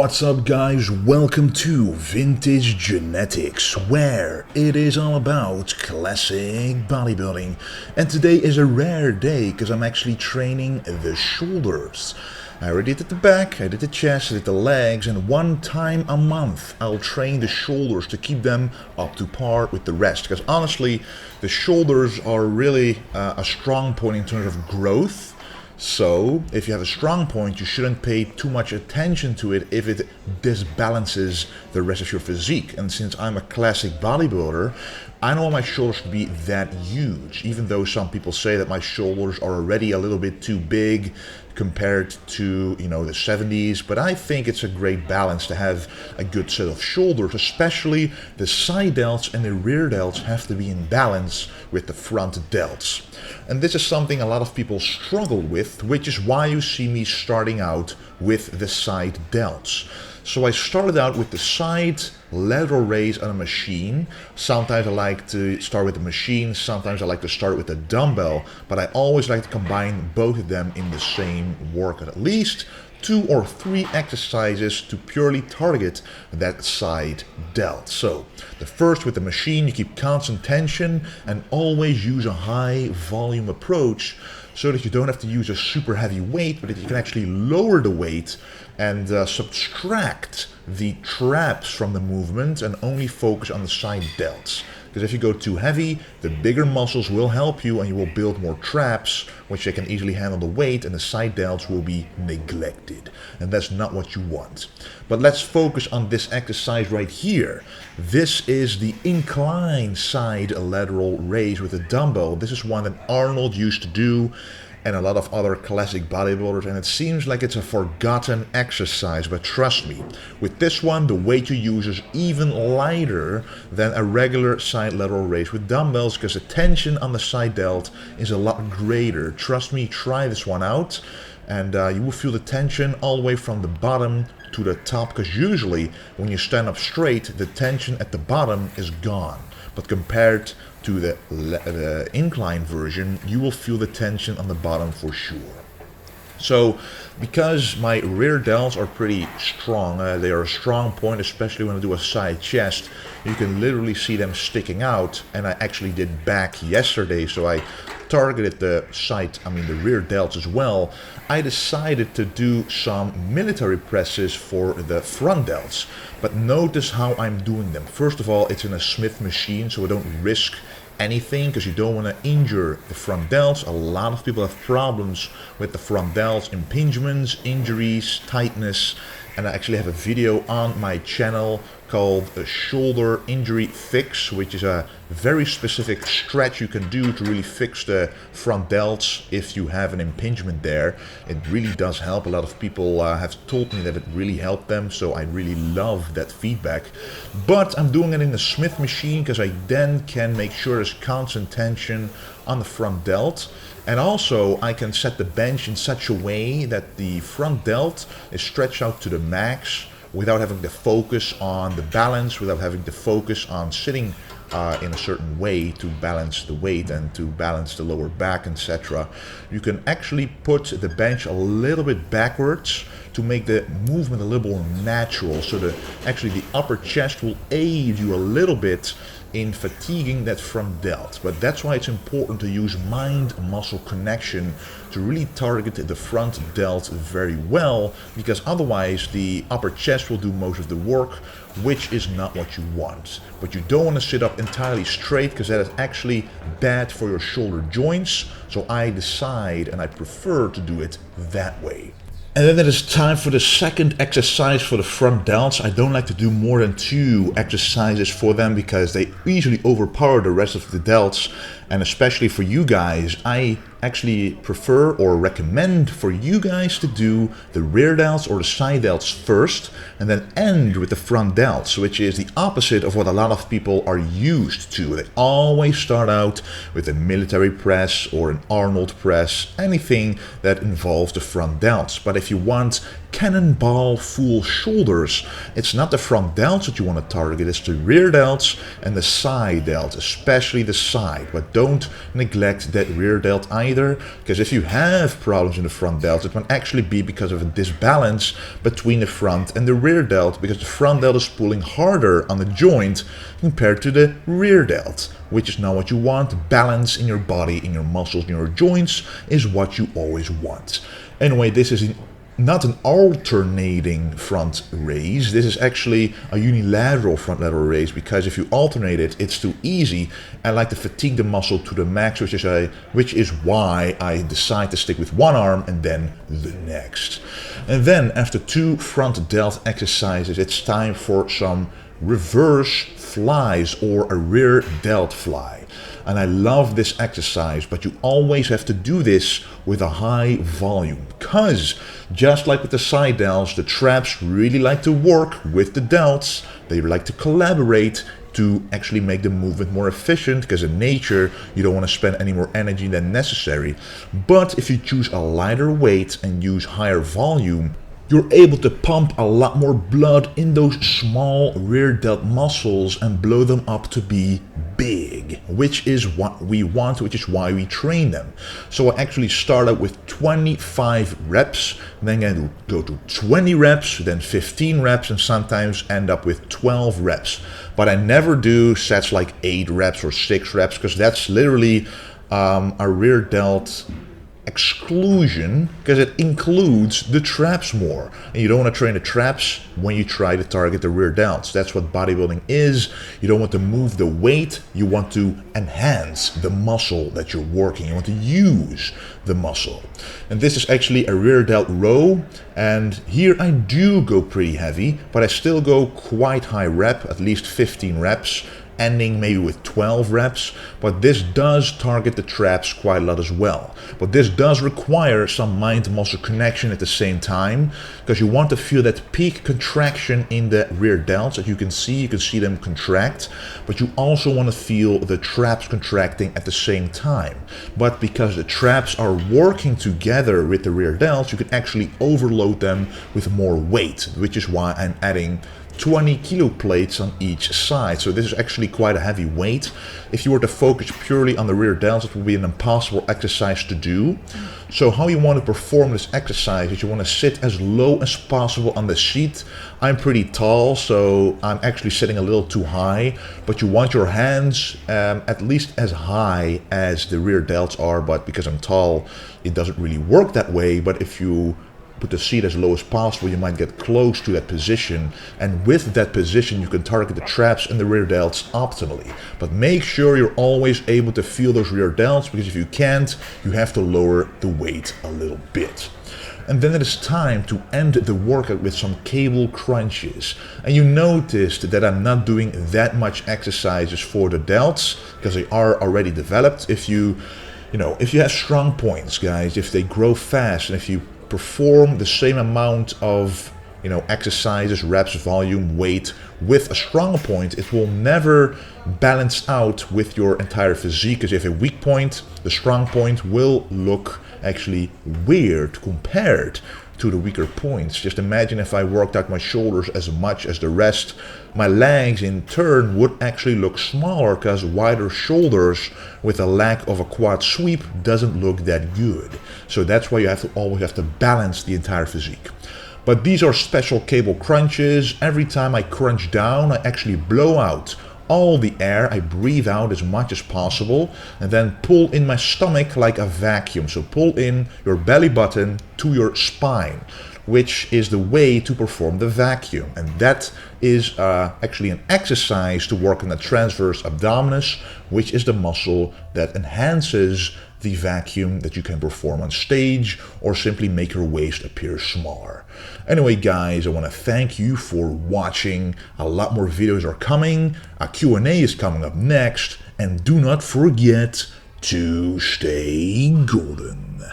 What's up guys, welcome to Vintage Genetics, where it is all about classic bodybuilding. And today is a rare day because I'm actually training the shoulders. I already did the back, I did the chest, I did the legs, and one time a month I'll train the shoulders to keep them up to par with the rest. Because honestly, the shoulders are really a strong point in terms of growth. So, if you have a strong point, you shouldn't pay too much attention to it if it disbalances the rest of your physique. And since I'm a classic bodybuilder, I don't want my shoulders to be that huge, even though some people say that my shoulders are already a little bit too big compared to, the 70s, but I think it's a great balance to have a good set of shoulders, especially the side delts and the rear delts have to be in balance with the front delts. And this is something a lot of people struggle with, which is why you see me starting out with the side delts. So I started out with the side lateral raise on a machine. Sometimes I like to start with the machine, sometimes I like to start with the dumbbell, but I always like to combine both of them in the same workout. At least 2 or 3 exercises to purely target that side delt. So the first with the machine, you keep constant tension and always use a high volume approach so that you don't have to use a super heavy weight, but that you can actually lower the weight and subtract the traps from the movement and only focus on the side delts. Because if you go too heavy, the bigger muscles will help you and you will build more traps, which they can easily handle the weight, and the side delts will be neglected. And that's not what you want. But let's focus on this exercise right here. This is the incline side lateral raise with a dumbbell. This is one that Arnold used to do and a lot of other classic bodybuilders, and it seems like it's a forgotten exercise, but trust me, with this one the weight you use is even lighter than a regular side lateral raise with dumbbells because the tension on the side delt is a lot greater. Trust me, try this one out and you will feel the tension all the way from the bottom to the top, because usually when you stand up straight the tension at the bottom is gone. But compared to the incline version, you will feel the tension on the bottom for sure. So, because my rear delts are pretty strong, they are a strong point, especially when I do a side chest. You can literally see them sticking out, and I actually did back yesterday, so I targeted the rear delts as well. I decided to do some military presses for the front delts, but notice how I'm doing them. First of all, it's in a Smith machine, so I don't risk anything because you don't want to injure the front delts. A lot of people have problems with the front delts, impingements, injuries, tightness, and I actually have a video on my channel called a shoulder injury fix, which is a very specific stretch you can do to really fix the front delts if you have an impingement there. It really does help. A lot of people have told me that it really helped them, so I really love that feedback. But I'm doing it in the Smith machine because I then can make sure there's constant tension on the front delt. And also I can set the bench in such a way that the front delt is stretched out to the max without having to focus on the balance, without having to focus on sitting in a certain way to balance the weight and to balance the lower back, etc. You can actually put the bench a little bit backwards to make the movement a little more natural, so that actually the upper chest will aid you a little bit in fatiguing that front delt. But that's why it's important to use mind-muscle connection to really target the front delt very well, because otherwise the upper chest will do most of the work, which is not what you want. But you don't want to sit up entirely straight because that is actually bad for your shoulder joints. So I decide and I prefer to do it that way. And then it is time for the second exercise for the front delts. I don't like to do more than 2 exercises for them because they easily overpower the rest of the delts. And especially for you guys, I actually prefer or recommend for you guys to do the rear delts or the side delts first and then end with the front delts, which is the opposite of what a lot of people are used to. They always start out with a military press or an Arnold press, anything that involves the front delts. But if you want cannonball full shoulders. It's not the front delts that you want to target, it's the rear delts and the side delts, especially the side. But don't neglect that rear delt either, because if you have problems in the front delts, it might actually be because of a disbalance between the front and the rear delt, because the front delt is pulling harder on the joint compared to the rear delt, which is not what you want. Balance in your body, in your muscles, in your joints is what you always want. Anyway, this is not an alternating front raise. This is actually a unilateral front lateral raise, because if you alternate it, it's too easy. I like to fatigue the muscle to the max, which is why I decide to stick with one arm and then the next. And then after 2 front delt exercises, it's time for some reverse flies or a rear delt fly. And I love this exercise, but you always have to do this with a high volume, because just like with the side delts, the traps really like to work with the delts. They like to collaborate to actually make the movement more efficient, because in nature you don't want to spend any more energy than necessary. But if you choose a lighter weight and use higher volume, you're able to pump a lot more blood in those small rear delt muscles and blow them up to be big, which is what we want, which is why we train them. So I actually start out with 25 reps, then I go to 20 reps, then 15 reps, and sometimes end up with 12 reps. But I never do sets like 8 reps or 6 reps, because that's literally a rear delt exclusion, because it includes the traps more, and you don't want to train the traps when you try to target the rear delts. That's what bodybuilding is. You don't want to move the weight, you want to enhance the muscle that you're working. You want to use the muscle. And this is actually a rear delt row, and here I do go pretty heavy, but I still go quite high rep, at least 15 reps, ending maybe with 12 reps, but this does target the traps quite a lot as well. But this does require some mind-muscle connection at the same time, because you want to feel that peak contraction in the rear delts that you can see them contract, but you also want to feel the traps contracting at the same time. But because the traps are working together with the rear delts, you can actually overload them with more weight, which is why I'm adding 20 kilo plates on each side. So this is actually quite a heavy weight. If you were to focus purely on the rear delts, it would be an impossible exercise to do. So how you want to perform this exercise is you want to sit as low as possible on the seat. I'm pretty tall, so I'm actually sitting a little too high, but you want your hands at least as high as the rear delts are, but because I'm tall, it doesn't really work that way. But if you put the seat as low as possible, you might get close to that position, and with that position you can target the traps and the rear delts optimally. But make sure you're always able to feel those rear delts, because if you can't, you have to lower the weight a little bit. And then it is time to end the workout with some cable crunches. And you noticed that I'm not doing that much exercises for the delts, because they are already developed. If you have strong points, guys, if they grow fast, and if you perform the same amount of exercises, reps, volume, weight with a strong point, it will never balance out with your entire physique. Because if you have a weak point, the strong point will look actually weird compared to the weaker points. Just imagine if I worked out my shoulders as much as the rest, my legs in turn would actually look smaller, because wider shoulders with a lack of a quad sweep doesn't look that good. So that's why you always have to balance the entire physique. But these are special cable crunches. Every time I crunch down, I actually blow out all the air. I breathe out as much as possible and then pull in my stomach like a vacuum. So pull in your belly button to your spine, which is the way to perform the vacuum. And that is actually an exercise to work on the transverse abdominis, which is the muscle that enhances the vacuum that you can perform on stage, or simply make your waist appear smaller. Anyway, guys, I want to thank you for watching. A lot more videos are coming. A Q&A is coming up next. And do not forget to stay golden.